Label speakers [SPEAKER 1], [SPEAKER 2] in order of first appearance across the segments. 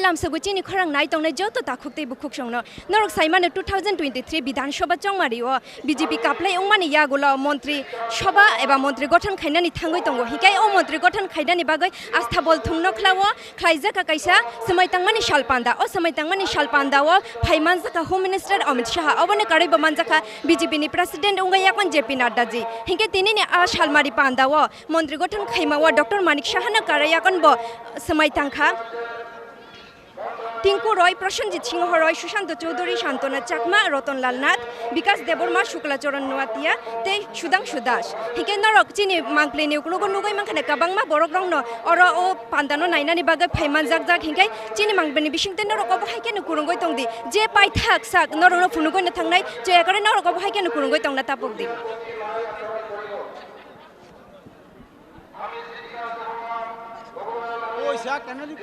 [SPEAKER 1] लाम सगुचिनी खरंग नाई तंगने जो तो ताखुकते बुखुक संगनो नरक साइमाने 2023 विधानसभा चंगमारिओ बीजेपी काप्लाई उंगमानि यागुला मंत्री सभा एबा मंत्री गठन खाइनानि थांगै तंगो हिकाय ओ मंत्री गठन खाइनानि बागै आस्था बल थुंनो खलावो खाइजाका काइसा समायतांगमानि शालपान्दा ओ समायतांगमानि शालपान्दाओ फाइमानजाका होम मिनिस्टर अमित शाह अबने कारै बमानजाका बीजेपी नि प्रेसिडेंट उंगायाकन जेपी नड्डा जी हिंके तिनिनि आ शालमारि पान्दाओ मंत्री गठन खाइमाओ डॉक्टर मानिक शाहना कारायाकन ब समायतांखा टिंकू रॉय प्रसन्नजित सिंह रॉय सुशांत चौधरी शांतना चाकमा रतनलाल नाथ विकास देबरमा शुक्लाचरण नुवातिया ते सुदां सुदास हिके नरक चिनि मांगप्लेनि उकलुगो नुगै मांखाने काबांमा बरक रंनो अर ओ पान्दानो नायनानि बागै फाइमान जाक जाक हिंके चिनि मांगबेनि बिसिंते नरक अब हाइकेनो कुरुंगै तंदि जे पाइथाक साक नरनो फुनुगैनो थांनाय जे एकरे नरक अब हाइकेनो कुरुंगै तंना तापकदि
[SPEAKER 2] ओइ सा कानालि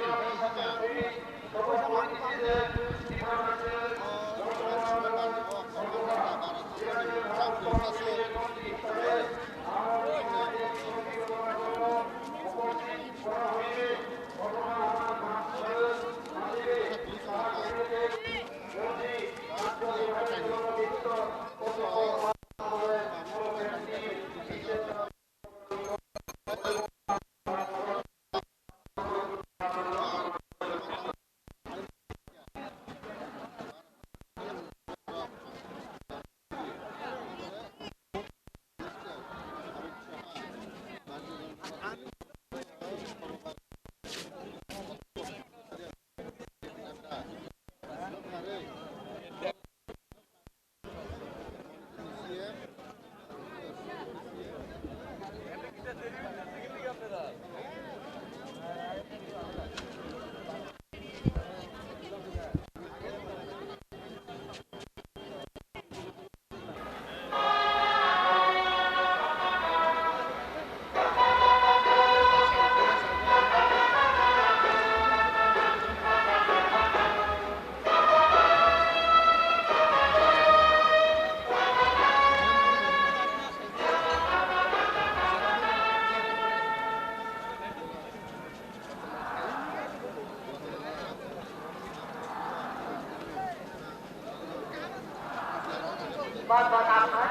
[SPEAKER 3] बहुत बहुत आभार।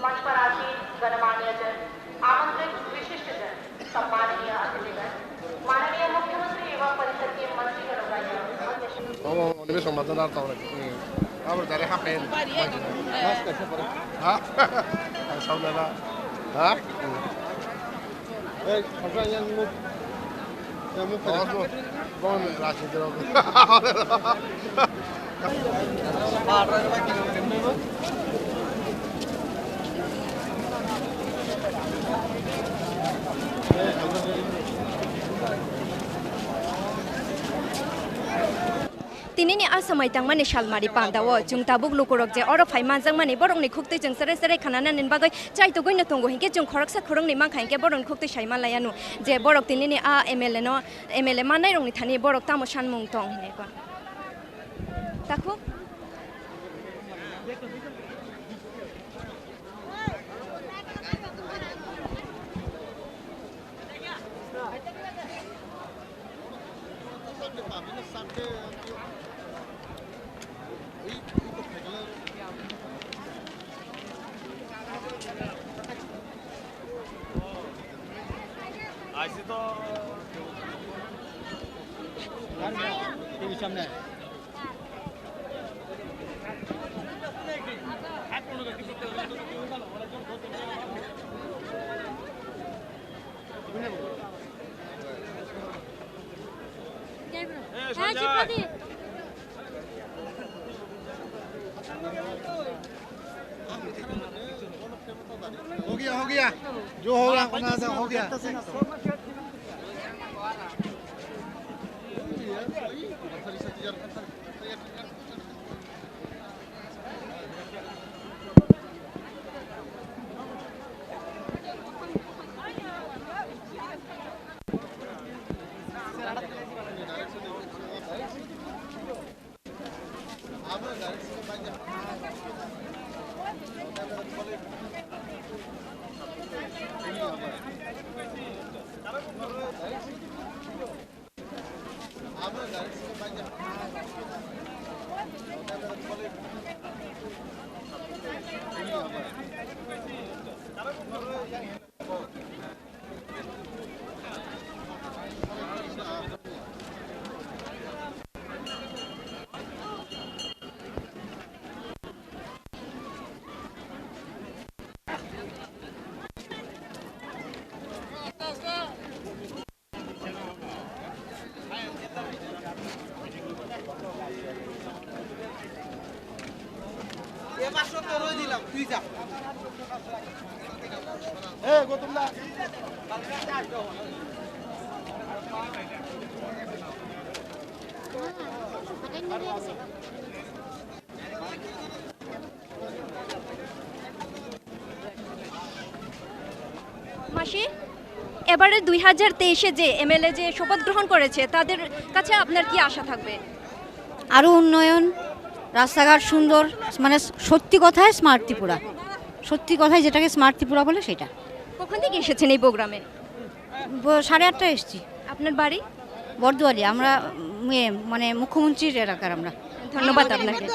[SPEAKER 3] मंच पर आसीन गणमान्य जन, आमंत्रित विशिष्ट जन, सम्माननीय अतिथिगण, माननीय मुख्यमंत्री एवं परिषद के मंत्रीगणों का यह
[SPEAKER 1] तिनिनि आसामाय तांमानि शालमारि पान्दाओ जों ताबुक लुकुरक जे अर फाइमानजां मानि बरंनि खुक्तै जों सरे सरे खानानानि बागै चाइतो गइनो तंगो हिंके जों खरकसा खरंनि मांखा हिंके बरंनि खुक्तै साइमा लायानु जे बरक तिनिनि आ एमएलए मानाय रंनि थानि बरक तामो सानमुं तं हिनेको ताखु
[SPEAKER 2] ऐसे तो सामने हो गया जो होगा हो गया
[SPEAKER 1] মাসি এবারে 2023-এ যে এমএলএ যে শপথ গ্রহণ করেছে তাদের কাছে আপনার কি আশা থাকবে?
[SPEAKER 4] আরও উন্নয়ন, রাস্তাঘাট সুন্দর, মানে সত্যি কথায় স্মার্ট ত্রিপুরা, সত্যি কথায় যেটাকে স্মার্ট ত্রিপুরা বলে সেটা।
[SPEAKER 1] কখন থেকে এসেছেন এই প্রোগ্রামে?
[SPEAKER 4] 8:30 এসেছি।
[SPEAKER 1] আপনার বাড়ি?
[SPEAKER 4] বর্দুয়ালি। আমরা মানে মুখ্যমন্ত্রীর এলাকার আমরা।
[SPEAKER 1] ধন্যবাদ আপনাকে।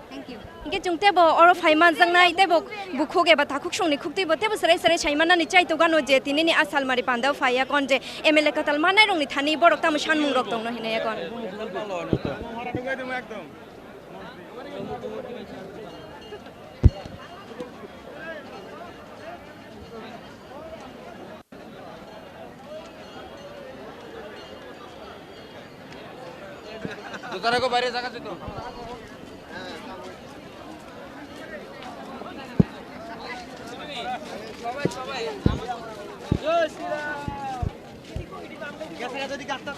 [SPEAKER 1] Thank you. ইকে জংতে ব অর ফাইমান জাংনাই তেব বুখুক এবা থাকুক সংনি খুকতে ব তেব সরাই সরাই ছাইমানানি চাইতো গানো যে তিনিনি আসাল মারি পান্দাও ফাইয়া কোন যে এমএলএ কাতাল মানাই রংনি থানি বরক তাম সানমুং রক দং নহিনে এখন।
[SPEAKER 5] দুটারে বাইরে জায়গা দিত সবাই সবাই জয় শ্রীরাম গেছে যদি কাটতে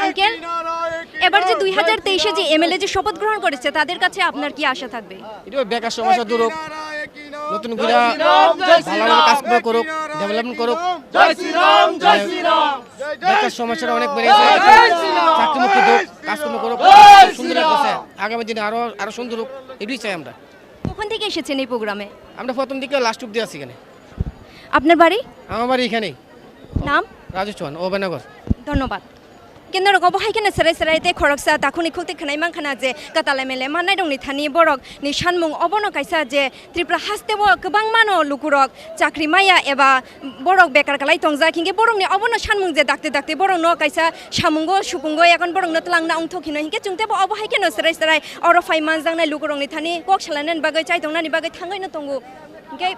[SPEAKER 1] আঙ্কেল এবার যে 2023-এ যে এমএলএ যে শপথ গ্রহণ করেছে তাদের কাছে আপনার কি আশা থাকবে?
[SPEAKER 5] এটা বেকার সমস্যা দূর হোক, নতুন করে ভালো কাজ করুক, ডেভেলপমেন্ট করুক। জয় শ্রীরাম জয় শ্রীরাম। বেকার সমস্যাটা অনেক বেড়ে গেছে, চাকরিমুক্তি হোক, কাজকর্ম করুক, সুন্দর লাগছে। আগামী দিনে আরো আরো সুন্দর হোক, এটাই চাই আমরা।
[SPEAKER 1] কখন থেকে এসেছেন এই প্রোগ্রামে?
[SPEAKER 5] আমরা প্রথম দিকে লাস্ট অব্দি আছি এখানে।
[SPEAKER 1] আপনার বাড়ি?
[SPEAKER 5] আমার বাড়ি এখানেই,
[SPEAKER 1] নাম?
[SPEAKER 5] রাজু চৌহান, ওবেনগর।
[SPEAKER 1] ধন্যবাদ। কিন্তু রকম হাইখানে সেরাই সেরাইতে খরকসা তাখুনি খুলতে খানাই মানখানা যে কাতালে মেলে মানাই দंनि थानि बरक नि सानमुं अबनो कायसा जे त्रिपुरा हास्तेबो गोबां मानो लुकुरक चाकरि माया एबा बरक बेकार कालाय तंजा किंगे बरकनि अबनो सानमुं जे दाक्ते दाक्ते बरक न कायसा सामुंगो सुपुंगो याकन बरक न तलांना अंथोखिनो हिंगे जुंतेबो अबो हाइखाने सेराय सेराय अर फाइमान जांनाय लुकुरकनि थानि कक सालानन बागै चाइतंनानि बागै थांगैनो तंगो हिंगे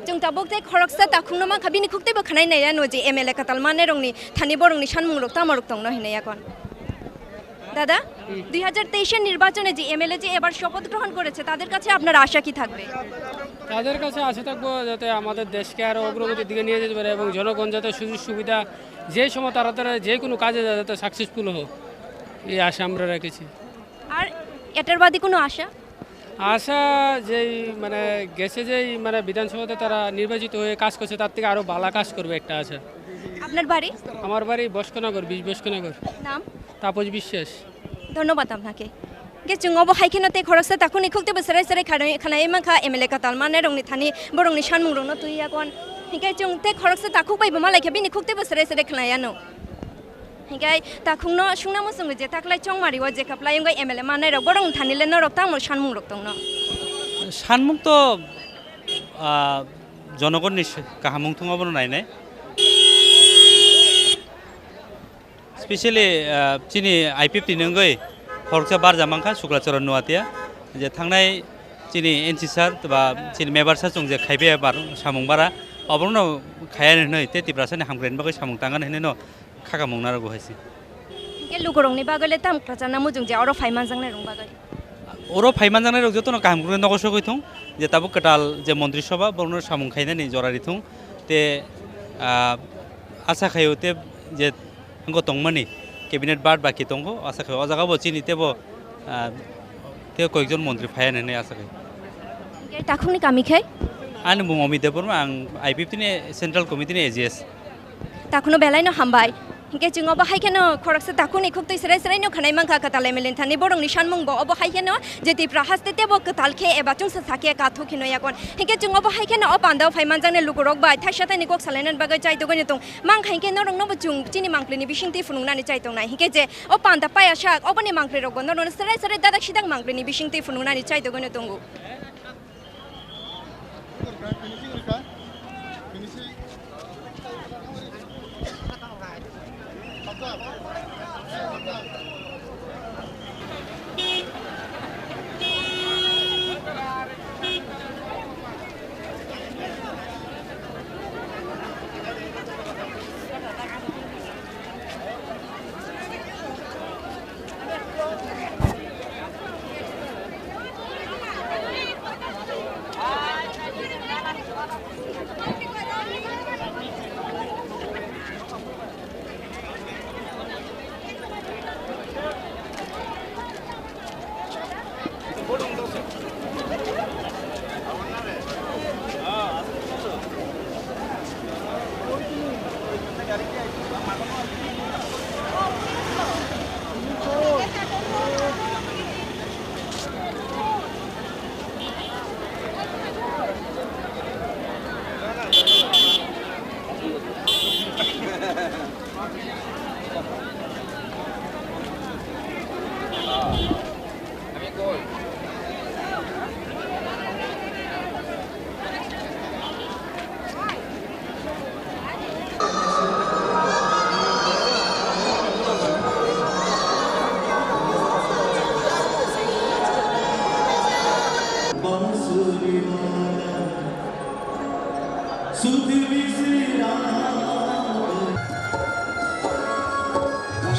[SPEAKER 1] जों ताबोकते खरकसा ताखुंनो मा खाबिनि खुक्तेबो खानाय नाया नो जे एमएलए काताल माने रंनि थानि बरंनि सानमुंरक तामरक तंनो हिनाय এখন দাদা 2023 নির্বাচনে যে এমএলএ যে এবার শপথ গ্রহণ করেছে তাদের কাছে আপনার আশা কি থাকবে?
[SPEAKER 6] তাদের কাছে আশা থাকবো যাতে আমাদের দেশকে আরও অগ্রগতির দিকে নিয়ে যেতে পারে এবং জনগণ যাতে সুযোগ সুবিধা যে সময় তারা যে কোনো কাজে যাতে সাকসেসফুল হোক, এই আশা আমরা রেখেছি।
[SPEAKER 1] আর এটার বাদে কোনো আশা?
[SPEAKER 6] আশা যেই মানে গেছে যেই মানে বিধানসভাতে তারা নির্বাচিত হয়ে কাজ করছে তার থেকে আরও ভালো কাজ করবে একটা আশা।
[SPEAKER 1] আপনার বাড়ি?
[SPEAKER 6] আমার বাড়ি বস্কনগর, 20 বস্কনগর।
[SPEAKER 1] নাম?
[SPEAKER 6] তাপস বিশ্বাস।
[SPEAKER 1] ধন্যবাদ আপনাকে। কে जों अब हाइखेनते खरकसा ताखुनि खुक्तेबो सेराय सेराय खानाय माखा एमएलए काताल माने रंनि थानि बरंनि सानमुं रंनो तुइया कोन हिंगाय जों ते खरकसा ताखु बायबो मालायखे बिनि खुक्तेबो सेराय सेराय खानायानो हिंगाय ताखुंनो सुंनामो जों जे ताखलाय चंमारिवा जे खाप्लाय इंगाय एमएलए माने रक बरं थानिले न रक तामर सानमुं रक दंनो
[SPEAKER 7] सानमुं तो जनगणनि काहामुं थुङाबो नायनाय स्पेशली चिनी I-50 नंगै हरकसा बार जामांखा शुक्लाचरण नुवातिया जे थांनाय चिनी एनसि सार बा चिनी मेबार सार जों जे खायबे बार सामुं बारा अबरनो खायानो नै ते तिब्रासानि हामग्रेन बागै सामुं तांगान हेने न खागा मुंना रगो हायसि
[SPEAKER 1] के lukurong ni bagale tam klachana mujung je oro faiman jangne rong bagale
[SPEAKER 7] ওরও ফাইমান জানার যত না কাম করে নগর কইথুং যে তাবো কাটাল যে মন্ত্রিসভা বর্ণ সামুং খাইনানি জরারিথুং তে আশা খাইতে যে গো তংমানি ক্যাবিনেট বার্ড বাকি তংগ আশা খাই অজাগা বচিনি তেবো তে কয়েকজন মন্ত্রী ফায়ানানি আশা খাই
[SPEAKER 1] takhungni kami khai
[SPEAKER 7] আনি বুং অমিত দেববর্মা আং আইপিএফটিনি সেন্ট্রাল কমিটিনি AGS
[SPEAKER 1] takhuno belai no hambai hingke jingo ba haikeno khorakse takhuni khuktai serai no khanai mangkha katalai melen thani borong ni sanmung bo obo haikeno jeti prahaste tebo katal khe eba chungsa sakya ka thukino yakon hingke jingo ba haikeno opandao phaiman jangne lukurok bai thaisata ni kok salainan bagai chai dogone tung mang khainke norong no bchung chini mangklini bisingti funungnani chai tung nai hingke je opanda paya shak oboni mangkli rogon no serai dadak sidang mangklini bisingti funungnani chai dogone tungu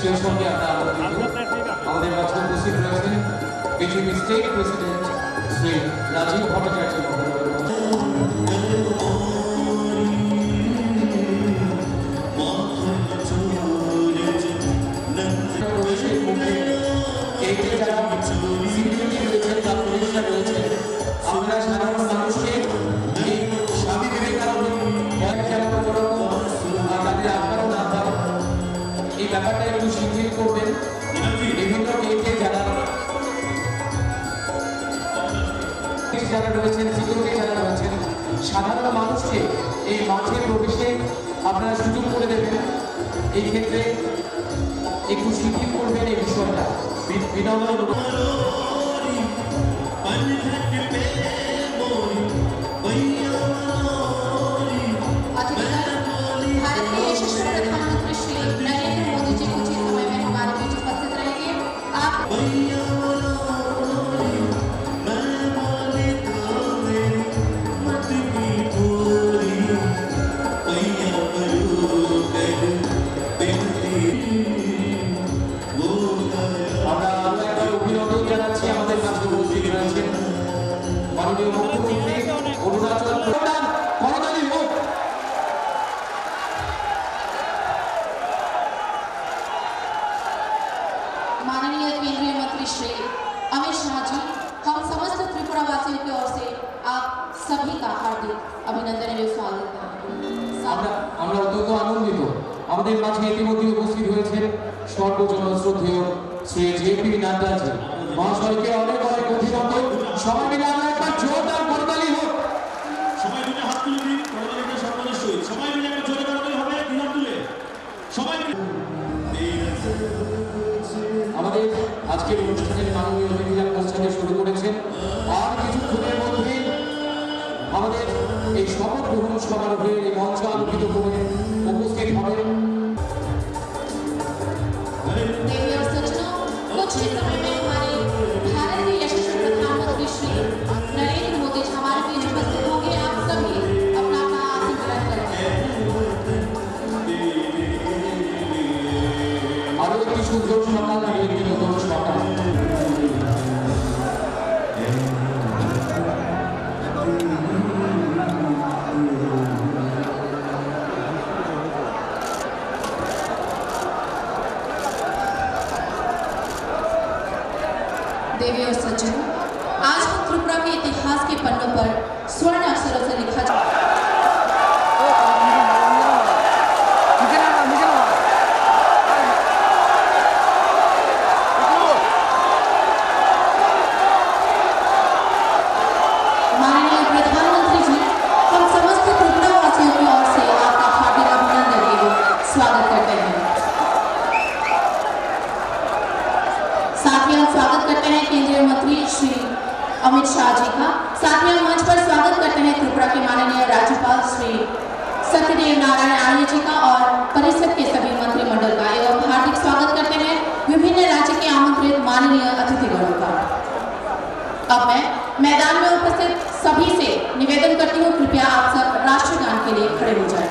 [SPEAKER 8] সেই সঙ্গে আমরা আমাদের মাঝে উপস্থিত রয়েছেন BJP state president Shri Rajib Bhattacharya আমরা সাধারণ মানুষকে এই স্বামী বিবেকানন্দ এই ব্যাপারটা একটু শিথিল করবেন বিভিন্ন গেটে যারা রয়েছেন সিকিউরিটি যারা রয়েছেন সাধারণ মানুষকে এই মাঠে প্রবেশে আপনারা সুযোগ করে দেবেন এই ক্ষেত্রে একটু শিথিল করবেন এই বিষয়টা বিনম্র
[SPEAKER 3] माननीय केंद्रीय मंत्री श्री अमित शाह जी, हम समस्त त्रिपुरा वासियों की ओर से आप सभी का हार्दिक अभिनंदन एवं स्वागत
[SPEAKER 8] আমরা অত্যন্ত আনন্দিত আমাদের মাঝে ইতিমধ্যে উপস্থিত হয়েছেন সর্বজন শ্রদ্ধেয় শ্রী জেপি নাড্ডাজি মহাশয়কে অনেক অনেক অভিনন্দন সবাই মিলে আমরা একবার জোরদার করতালি হোক
[SPEAKER 9] সবাই মিলে হাত তুলে দিন করতালিকে সম্মানের সহিত সবাই মিলে একবার জোরে করতালি হবে দিন তুলে সবাই
[SPEAKER 8] আমাদের আজকের অনুষ্ঠানের মাননীয় অতিথিরা অনুষ্ঠানে শুরু করেছেন আর কিছুক্ষণের মধ্যে আমাদের এই শপথ গ্রহণ সমারোহে এই মঞ্চ আলোকিত করে উপস্থিত হবেন
[SPEAKER 3] देवी और सज्जनों, कुछ ही समय में हमारे भारत के यशस्वी प्रधानमंत्री श्री नरेंद्र मोदी जी हमारे बीच उपस्थित होंगे। आप सभी अपना अपना आसन ग्रहण करें।
[SPEAKER 8] আরো একটি সুন্দর
[SPEAKER 3] देवी और सज्जनों, आज हम त्रिपुरा के इतिहास के पन्नों पर स्वर्ण अक्षरों से लिखा जा माननीय प्रधानमंत्री जी, हम समस्त त्रिपुरा वासियों की ओर से आपका हार्दिक अभिनंदन एवं स्वागत करते हैं। साथ ही हम स्वागत करते हैं केंद्रीय मंत्री श्री अमित शाह जी का। साथ ही हम मंच पर स्वागत करते हैं त्रिपुरा के माननीय राज्यपाल श्री सत्यदेव नारायण आर्य जी का और परिषद के सभी मंत्रिमंडल का एवं हार्दिक स्वागत करते हैं विभिन्न राज्य के आमंत्रित माननीय अतिथिगणों का। अब मैं मैदान में उपस्थित सभी से निवेदन करती हूँ, कृपया आप सब राष्ट्रगान के लिए खड़े हो जाएं।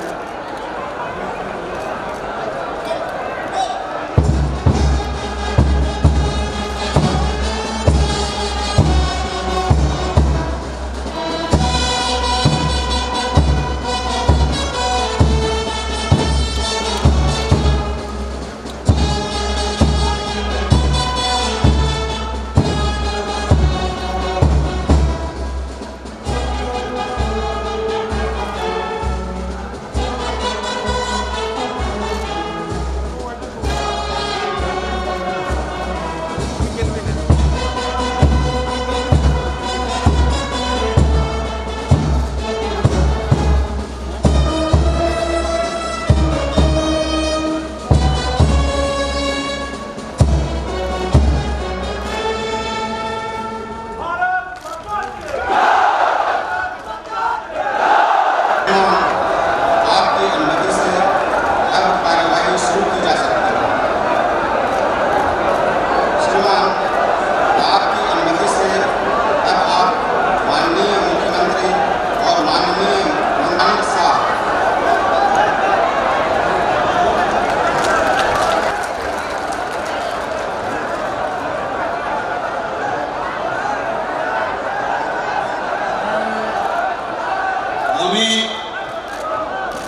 [SPEAKER 9] আমি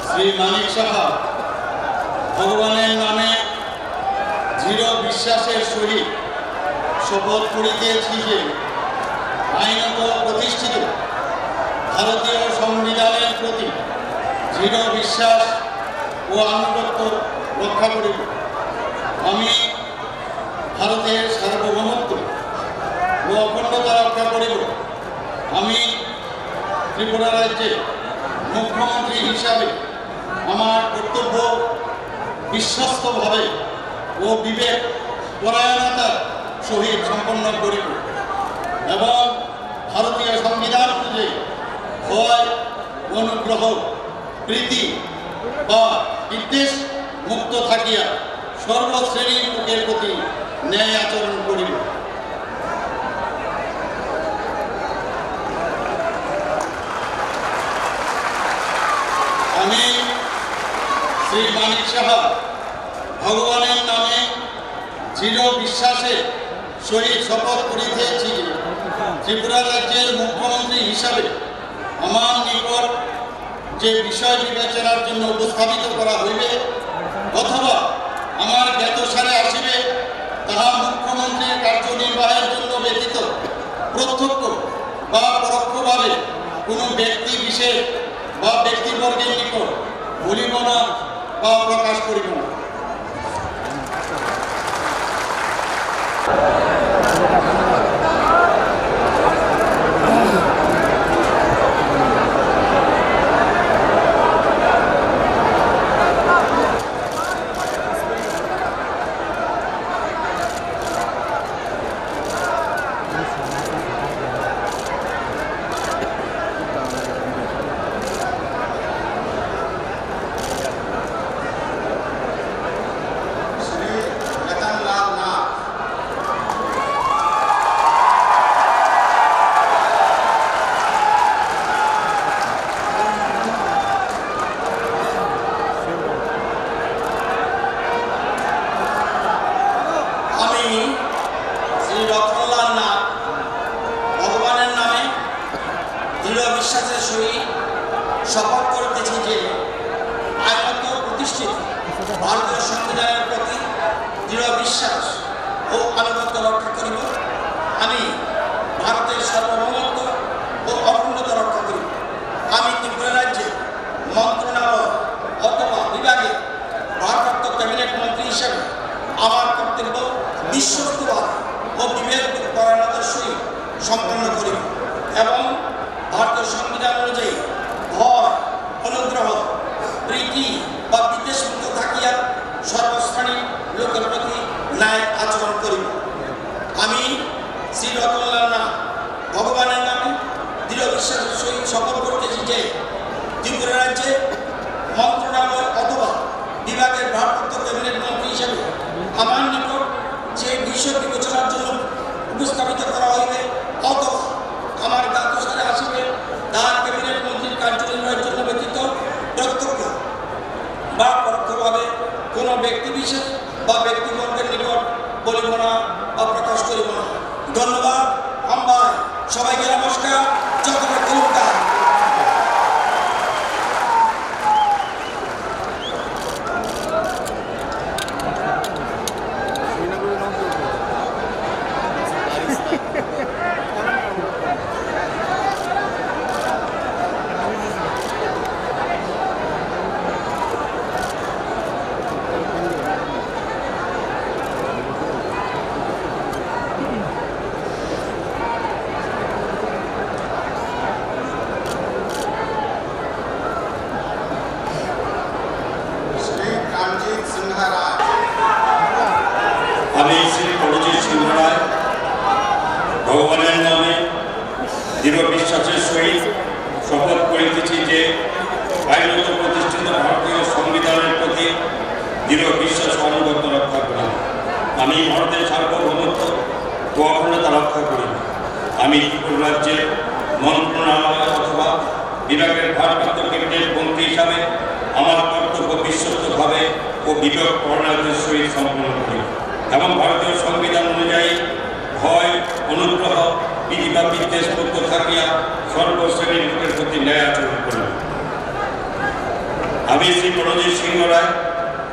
[SPEAKER 9] শ্রী মানিক সাহা ভগবানের নামে দৃঢ় বিশ্বাসের সহিত শপথ করিতেছি যে আইনত প্রতিষ্ঠিত ভারতীয় সংবিধানের প্রতি দৃঢ় বিশ্বাস ও আনুগত্য রক্ষা করিব। আমি ভারতের সার্বভৌমত্ব ও অখণ্ডতা রক্ষা করিব। আমি ত্রিপুরা রাজ্যে মুখ্যমন্ত্রী হিসাবে আমার কর্তব্য বিশ্বস্তভাবে ও বিবেক পরায়ণতার সহিত সম্পন্ন করিব এবং ভারতীয় সংবিধান অনুযায়ী ভয়, অনুগ্রহ, প্রীতি বা বিদ্বেষ মুক্ত থাকিয়া সর্বশ্রেণীর লোকের প্রতি ন্যায় আচরণ করিব। আমি শ্রী মানিক সাহা ভগবানের নামে দৃঢ় বিশ্বাসে সহিত শপথ করিতেছি যে ত্রিপুরা রাজ্যের মুখ্যমন্ত্রী হিসাবে আমার নিকট যে বিষয় বিবেচনার জন্য উপস্থাপিত করা হইবে অথবা আমার জ্ঞাতসারে আসিবে তাহা মুখ্যমন্ত্রীর কার্যনির্বাহের জন্য ব্যতীত প্রত্যক্ষ বা পরোক্ষভাবে কোনো ব্যক্তি বিশেষ বা ব্যক্তিবর্গের নিকট বলিব না বা প্রকাশ করিব না।
[SPEAKER 10] শপথ করিতেছি যে আইনত প্রতিষ্ঠিত ভারতীয় সংবিধানের প্রতি দৃঢ় বিশ্বাস ও আনুগত্য রক্ষা করিব আমি ভারতের সার্বভৌমত্ব ও অখণ্ডতা রক্ষা করি। আমি ত্রিপুরা রাজ্যে মন্ত্রণালয় অথবা বিভাগে ভারপ্রাপ্ত ক্যাবিনেট মন্ত্রী হিসেবে আমার কর্তব্য বিশ্বস্তভাবে ও বিবেক পরায়ণতার সহিত সম্পন্ন করিব এবং ভারতীয় সংবিধান অনুযায়ী ভয়, অনুগ্রহ, প্রীতি বা বিদ্বেষমুক্ত থাকিয়া সর্বশ্রেণীর লোকের প্রতি ন্যায় আচরণ করিব। আমি শ্রী রতনলাল নাথ ভগবানের নামে দৃঢ় বিশ্বাসের সহিত শপথ করিতেছি যে ত্রিপুরা রাজ্যে মন্ত্রণালয় অথবা বিভাগের ভারপ্রাপ্ত ক্যাবিনেট মন্ত্রী হিসেবে আমার নিকট যে বিষয় বিবেচনার জন্য উপস্থাপিত করা হইবে অথবা আমার জ্ঞাতসারে আসিবে তার ক্যাবিনেট মন্ত্রীর কার্যনির্বাহের জন্য ব্যতীত প্রত্যক্ষ বা পরোক্ষভাবে কোনো ব্যক্তি বিশেষ বা ব্যক্তিবর্গের নিকট বলিব না বা প্রকাশ করিব না। ধন্যবাদ। আমরা সবাইকে নমস্কার। যতটা নমস্কার।
[SPEAKER 11] আমি শ্রী প্রণজিৎ সিংহ রায় ভগবানের নামে দৃঢ় বিশ্বাসের সহিত শপথ করিতেছি যে আইনত প্রতিষ্ঠিত ভারতীয় সংবিধানের প্রতি দৃঢ় বিশ্বাস ও আনুগত্য রক্ষা করি। আমি ভারতের সার্বভৌমত্ব ও অখণ্ডতা রক্ষা করি। আমি ত্রিপুরা রাজ্যের মন্ত্রণালয় অথবা বিভাগের ভারপ্রাপ্ত ক্যাবিনেট মন্ত্রী হিসাবে আমার কর্তব্য বিশ্বস্তভাবে ও বিবেক পরায়ণতার সহিত সম্পন্ন করি এবং ভারতীয় সংবিধান অনুযায়ী ভয়, অনুগ্রহ, প্রীতি বা বিদ্বেষ মুক্ত থাকিয়া সর্বশ্রেণীর লোকের প্রতি ন্যায় আচরণ করি। আমি শ্রী প্রণজিৎ সিংহ রায়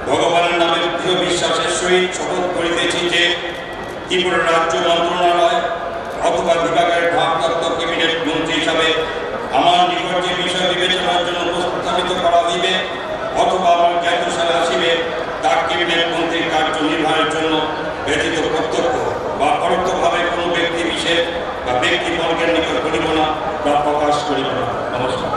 [SPEAKER 11] ভগবানের নামে দৃঢ় বিশ্বাসের সহিত শপথ করিতেছি যে ত্রিপুরা রাজ্য মন্ত্রণালয় অথবা বিভাগের ভারপ্রাপ্ত ক্যাবিনেট মন্ত্রী হিসাবে আমার নিকট যে বিষয় বিবেচনার জন্য উপস্থাপিত করা হইবে অথবা আমার জ্ঞাতসারে আসিবে তার ক্যাবিনেট মন্ত্রীর কার্যনির্বাহের জন্য ব্যতীত প্রত্যক্ষ বা পরোক্ষভাবে কোনো ব্যক্তি বিশেষ বা ব্যক্তিবর্গের নিকট করিব না বা প্রকাশ করিব না। নমস্কার।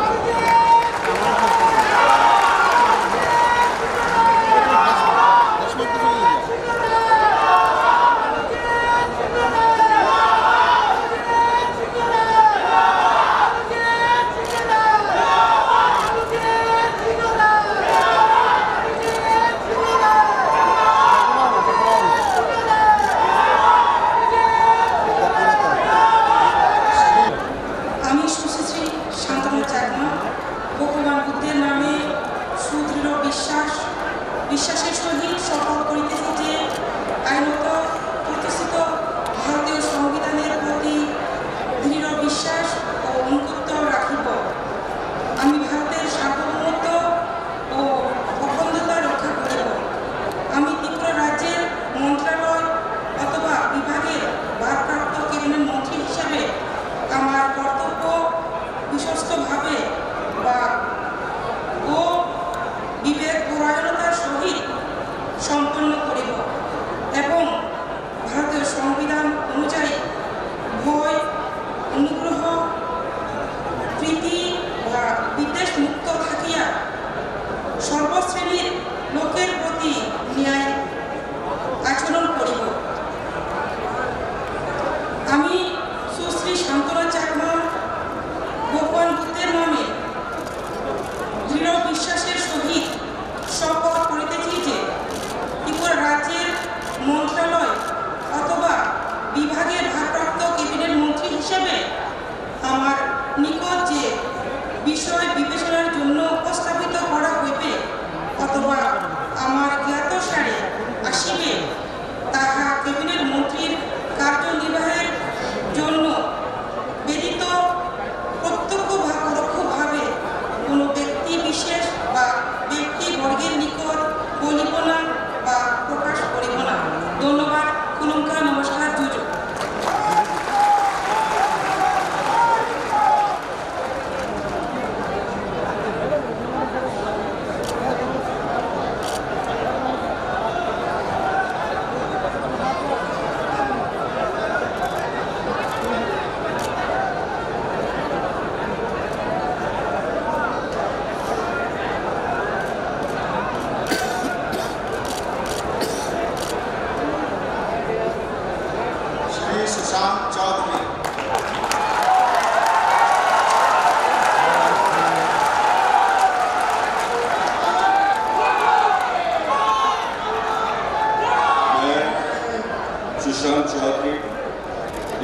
[SPEAKER 12] বিশ্বাসের সহিত শপথ করিতেছি যে আইনত প্রতিষ্ঠিত ভারতীয় সংবিধানের প্রতি দৃঢ় বিশ্বাস ও অনুগত্য রাখিব। আমি ভারতের সার্বভৌমত্ব ও অখণ্ডতা রক্ষা করিব। আমি ত্রিপুরা রাজ্যের মন্ত্রণালয় অথবা বিভাগের ভারপ্রাপ্ত ক্যাবিনেট মন্ত্রী হিসাবে আমার কর্তব্য বিশ্বস্তভাবে ও বিবেক পরায়ণতার সহিত সম্পন্ন করিব এবং ভারতীয় সংবিধান অনুযায়ী ভয়, অনুগ্রহ, প্রীতি বা বিদ্বেষ মুক্ত থাকিয়া সর্বশ্রেণীর লোকের প্রতি ন্যায় আচরণ করিব। আমি সুশ্রী শান্তনা চাকমা ভগবান বুদ্ধের নামে দৃঢ় বিশ্বাসের সহিত শপথ করিতেছি যে ত্রিপুরা রাজ্যের মন্ত্রণালয় অথবা বিভাগের ভারপ্রাপ্ত ক্যাবিনেট মন্ত্রী হিসেবে আমার নিকট যে বিষয় বিবেচনার জন্য উপস্থাপিত করা হইবে অথবা আমার জ্ঞাতসারে আসিবে তাহা ক্যাবিনেট মন্ত্রীর কার্যনির্বাহের জন্য ব্যতীত প্রত্যক্ষ বা পরোক্ষভাবে কোনো ব্যক্তি বিশেষ বা ব্যক্তিবর্গের নিকট বলিব না বা প্রকাশ করিব না। ধন্যবাদ। নমস্কার। জুজু।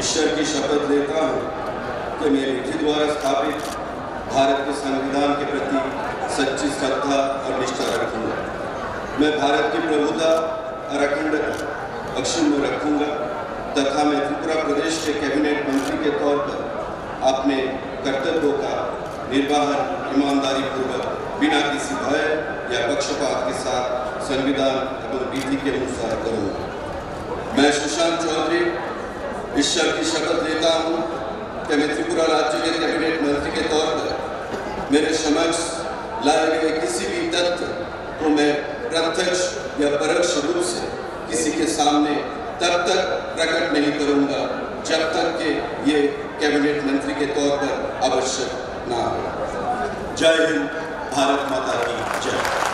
[SPEAKER 10] ईश्वर की शपथ लेता हूँ कि मैं विधि द्वारा स्थापित भारत के संविधान के प्रति सच्ची श्रद्धा और निष्ठा रखूंगा। मैं भारत की प्रभुता और अखंडता अक्षुण्ण रखूंगा तथा मैं त्रिपुरा प्रदेश के कैबिनेट मंत्री के तौर पर अपने कर्तव्यों का निर्वहन ईमानदारी पूर्वक बिना किसी भय या पक्षपात के साथ संविधान एवं विधि के अनुसार करूंगा। मैं सुशांत चौधरी ईश्वर की शपथ लेता हूँ कि मैं त्रिपुरा राज्य के कैबिनेट मंत्री के तौर पर मेरे समक्ष लाए गए किसी भी तथ्य को मैं प्रत्यक्ष या परोक्ष रूप से किसी के सामने तब तक प्रकट नहीं करूंगा जब तक कि ये कैबिनेट मंत्री के तौर पर आवश्यक ना हो। जय हिंद, भारत माता की जय।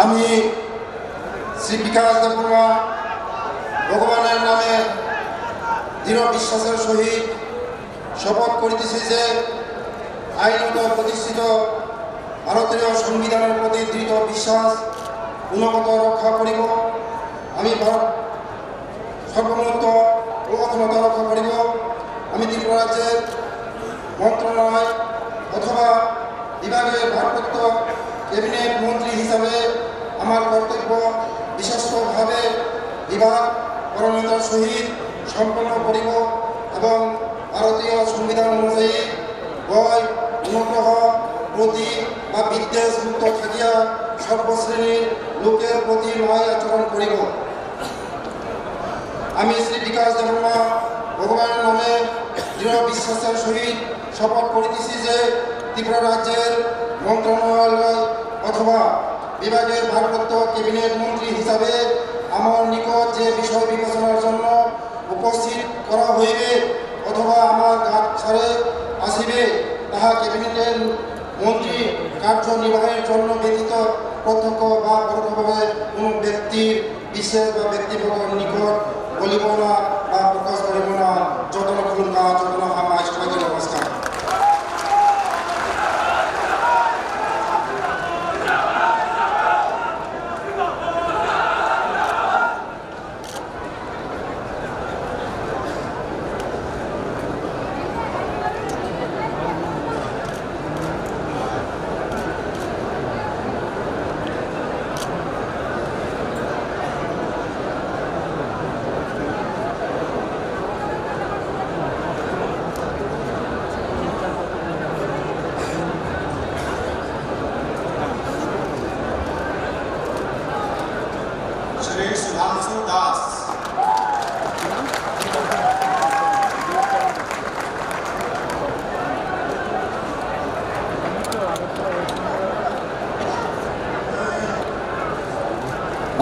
[SPEAKER 2] আমি শ্রী বিকাশ দেববর্মা ভগবানের নামে দৃঢ় বিশ্বাসের সহিত শপথ করিতেছি যে আইনত প্রতিষ্ঠিত ভারতীয় সংবিধানের প্রতি দৃঢ় বিশ্বাস গুণগত রক্ষা করিব। আমি ভারত সর্বমত ও অখণ্ডতা রক্ষা করিব। আমি ত্রিপুরা রাজ্যের মন্ত্রণালয় অথবা বিভাগের ভারপ্রাপ্ত ক্যাবিনেট মন্ত্রী হিসাবে আমার কর্তব্য বিশ্বস্তভাবে বিভাগ পরণতার সহিত সম্পন্ন করিব এবং ভারতীয় সংবিধান অনুযায়ী ভয়, অনুগ্রহ, প্রতি বা বিদ্বেষ মুক্ত থাকিয়া সর্বশ্রেণীর লোকের প্রতি ন্যায় আচরণ করিব। আমি শ্রী বিকাশ দেববর্মা ভগবানের নামে দৃঢ় বিশ্বাসের সহিত শপথ করিতেছি যে ত্রিপুরা রাজ্যের মন্ত্রণালয় অথবা বিভাগের ভারপ্রাপ্ত ক্যাবিনেট মন্ত্রী হিসাবে আমার নিকট যে বিষয় বিবেচনার জন্য উপস্থিত করা হইবে অথবা আমার কাছাড়ে আসিবে তাহা ক্যাবিনেটের মন্ত্রী কার্যনির্বাহের জন্য ব্যতীত প্রত্যক্ষ বা পরোক্ষভাবে কোনো ব্যক্তির বিশেষ বা ব্যক্তিবর্গের নিকট বলিব না বা প্রকাশ করিব না। যতন খুলকা যতন হামায় সবাইকে নমস্কার।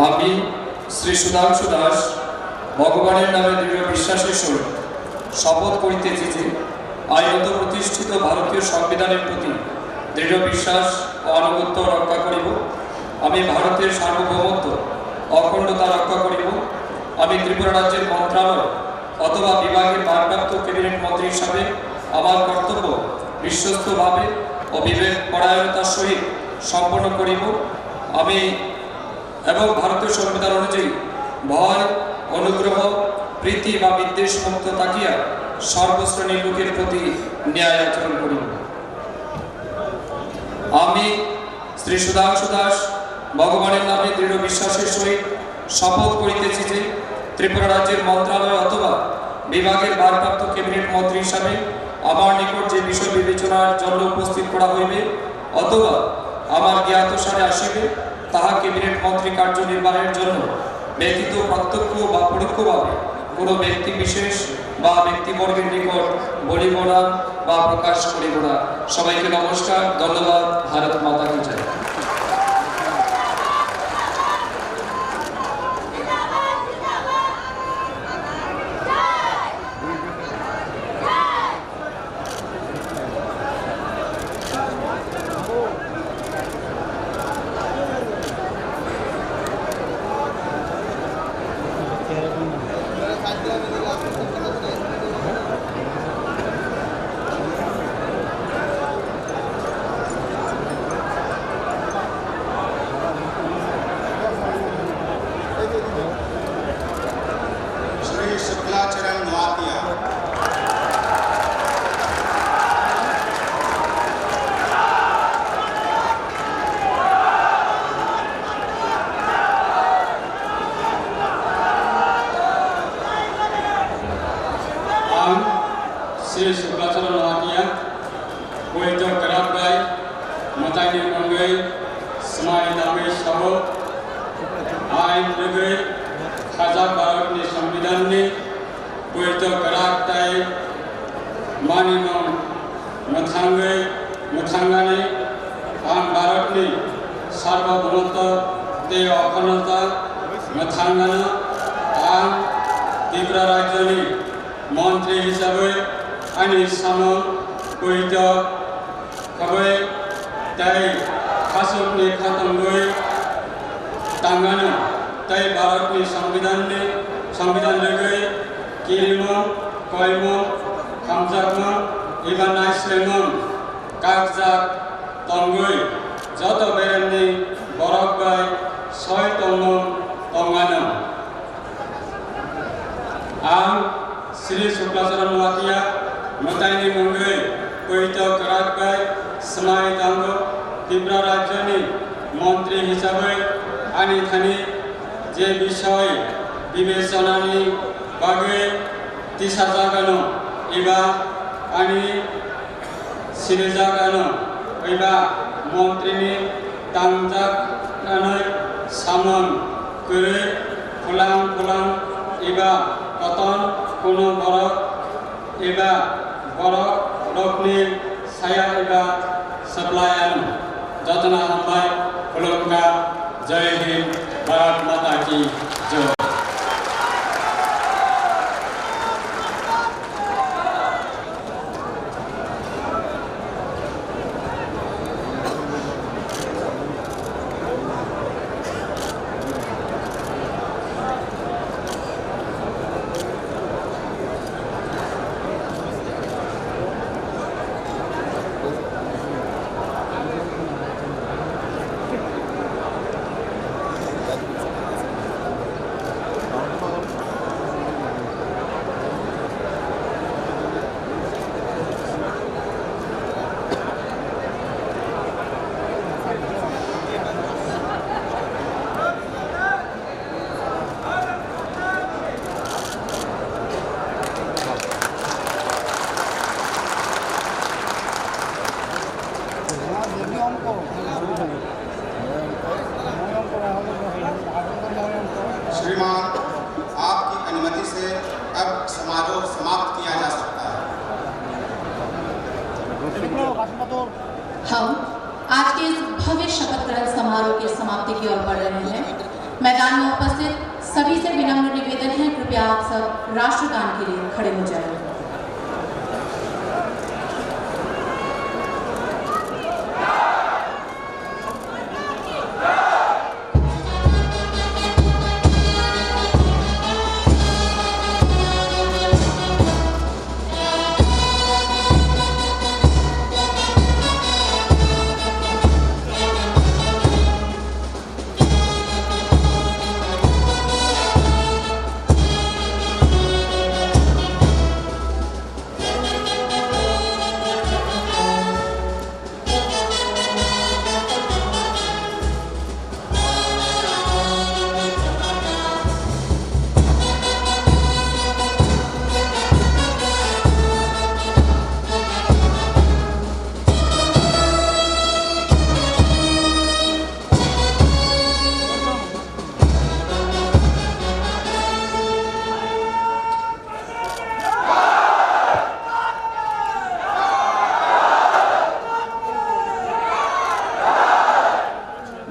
[SPEAKER 8] আমি শ্রী সুধাংশু দাস ভগবানের নামে দৃঢ় বিশ্বাসের সহিত শপথ করিতেছি যে আইনত প্রতিষ্ঠিত ভারতীয় সংবিধানের প্রতি দৃঢ় বিশ্বাস ও আনুগত্য রক্ষা করিব। আমি ভারতের সার্বভৌমত্ব অখণ্ডতা রক্ষা করিব। আমি ত্রিপুরা রাজ্যের মন্ত্রণালয় অথবা বিভাগের ভারপ্রাপ্ত ক্যাবিনেট মন্ত্রী হিসাবে আমার কর্তব্য বিশ্বস্তভাবে ও বিবেক পরায়ণতার সহিত সম্পন্ন করিব। আমি এবং ভারতীয় সংবিধান অনুযায়ী ভয়, অনুগ্রহ, প্রীতি বা বিদ্বেষ মুক্ত থাকিয়া সর্বশ্রেণীর লোকের প্রতি ন্যায় আচরণ করিব। আমি শ্রী সুধাংশু দাস ভগবানের নামে দৃঢ় বিশ্বাসের সহিত শপথ করিতেছি যে ত্রিপুরা রাজ্যের মন্ত্রণালয় অথবা বিভাগের ভারপ্রাপ্ত ক্যাবিনেট মন্ত্রী হিসাবে আমার নিকট যে বিষয় বিবেচনার জন্য উপস্থিত করা হইবে অথবা আমার জ্ঞাতসারে আসিবে তাহা ক্যাবিনেট মন্ত্রী কার্যনির্বাহের জন্য ব্যতীত প্রত্যক্ষ বা পরোক্ষভাবে কোনো ব্যক্তি বিশেষ বা ব্যক্তিবর্গের নিকট বলিব না বা প্রকাশ করিব না। সবাইকে নমস্কার, ধন্যবাদ। ভারত মাতা কি জয়।
[SPEAKER 10] श्री शुक्लाचरण नौतिया।
[SPEAKER 8] आम श्री शुक्लाचरण नौतिया पवित्र करात गाय मताइनि मंगै समाय दामे सबो आइन नगै खाजा भारतनि संविधाननि पवित्र करात गाय मानिनां मथांगै मथांगानि आं भारतनि सार्वभौमत्व ते अखंडता मथांगानो आं त्रिपुरा राज्यनि मन्त्री हिसाबै आंनि सामोल पवित्र खबै ताई खासबनि खातंगै तांगानो ताई भारतनि संविधान लगै किरिमो कयमो खामजाकमो एबा नायस्लेमो कागजात तंगै जत बेरेमनि बरक बाय सय तंगो तंगानो आं श्री शुक्लाचरण नौतिया मताइनि मंगै पवित्र करात गाय समाय दांगो त्रिपुरा राज्यनि मन्त्री हिसाबै आंनि थानि जे विषय विवेचनानि बागै तिसाजागानो एबा आंनि सिरिजागानो एबा मन्त्रिनि तांजागानै सामोन करै फुलां एबा कतन कोनो बरक एबा बरक रकनि साया एबा सप्लायानो जतना हामबाय खुलुमगा। जय हिंद, भारत माता की जय।
[SPEAKER 10] श्रीमान, आपकी अनुमति से अब समारोह समाप्त किया जा सकता है।
[SPEAKER 3] हम आज के इस भव्य शपथ ग्रहण समारोह की समाप्ति की ओर बढ़ रहे हैं। मैदान में उपस्थित सभी से विनम्र निवेदन है, कृपया आप सब राष्ट्रगान के लिए खड़े हो जाएं।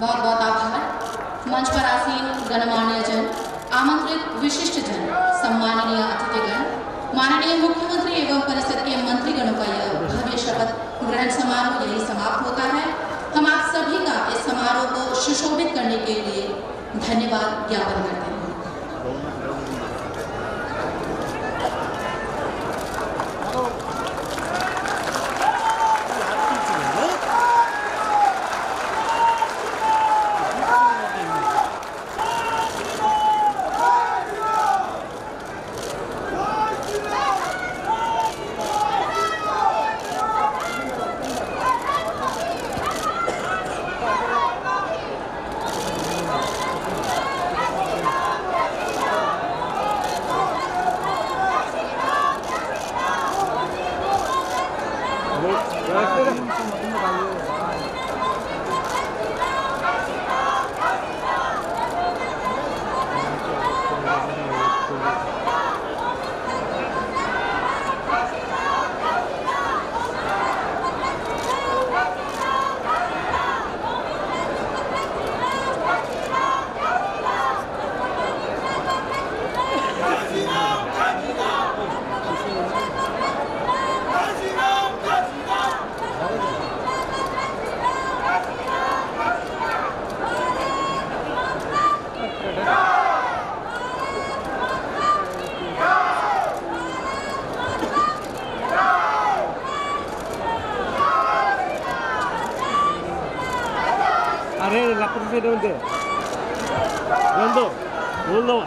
[SPEAKER 3] बहुत बहुत आभार। मंच पर आसीन गणमान्य जन, आमंत्रित विशिष्ट जन, सम्माननीय अतिथिगण, माननीय मुख्यमंत्री एवं परिषद के मंत्रीगणों का यह भव्य शपथ ग्रहण समारोह यही समाप्त होता है। हम आप सभी का इस समारोह को सुशोभित करने के लिए धन्यवाद ज्ञापन करते हैं।
[SPEAKER 13] Akhirnya lapor saya dong deh. Rondo, rondo.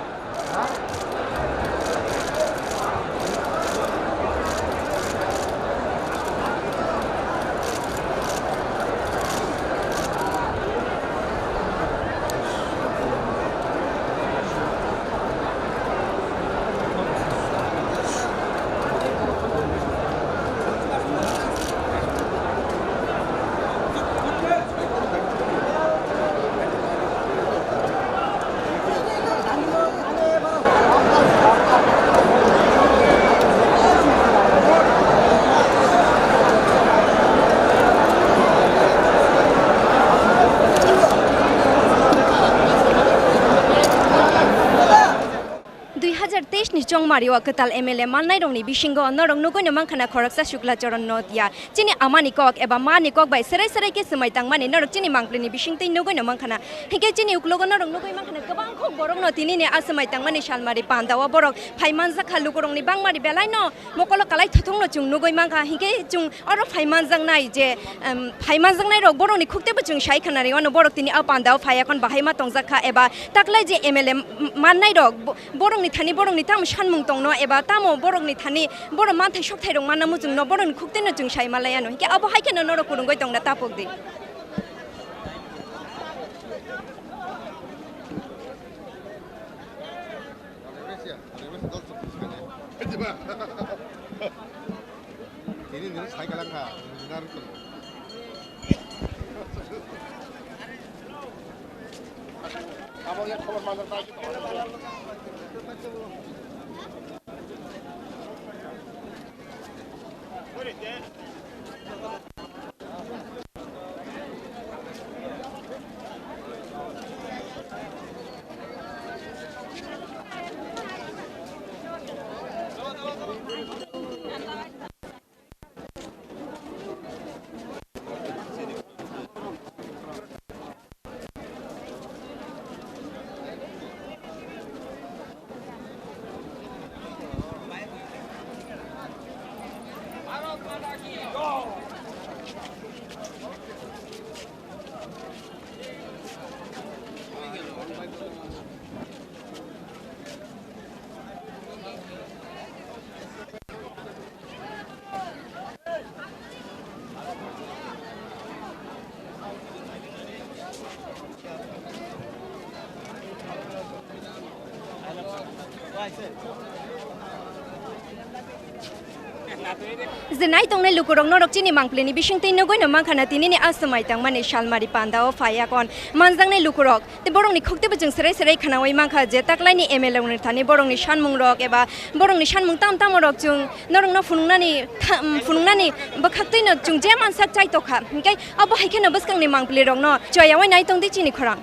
[SPEAKER 1] ni chong mario ketal MLA malnai rong ni bisingo norong nugo no mangkhana khoraksa shukla charan notia chini amani kok eba mani kok bai serai serai ke semai tang mani norok chini mangpli ni bising tin nugo no mangkhana hike chini uklogo norong nugo mangkhana kabang khok borok no tini ni asamai tang mani shalmari pandawa borok phaimanza khalu korong ni bangmari belai no mokolo kalai thothong no chung nugo mangkha hike chung oro phaimanjang nai je phaimanjang nai rok borok ni khukte bu chung shai khanari ono borok tini a pandawa phayakon bahaima tongjakha eba taklai je MLA mannai rok borok ni thani borok ni tam shanmung tongno eba tamo borok ni thani borok manthai shokthai rong manna mu chung no borok ni khukte no chung shai malaya no hike abo haike no noro kurungoi tongna tapok di
[SPEAKER 2] ini saya kalang ha ngaruh tu kamu lihat kawan mana tadi
[SPEAKER 1] যে নাই তংনে লুকুরং নরক চিনি মাংপ্লেনি বিশিং তিন নগৈ ন মাংখানা তিনিনি আসমai tangmani shalmari pandao phayakon manjangnai lukurok te borongni khokte bujung serai serai khanawai mangkha je taklaini MLA ni thani borongni shanmung rok eba borongni shanmung tam tam rok chung norongno funungnani bakhaktei no chung je mansak chai tokha hinkai abo haikena baskangni mangple rok no choyawai nai tongdi chini khorang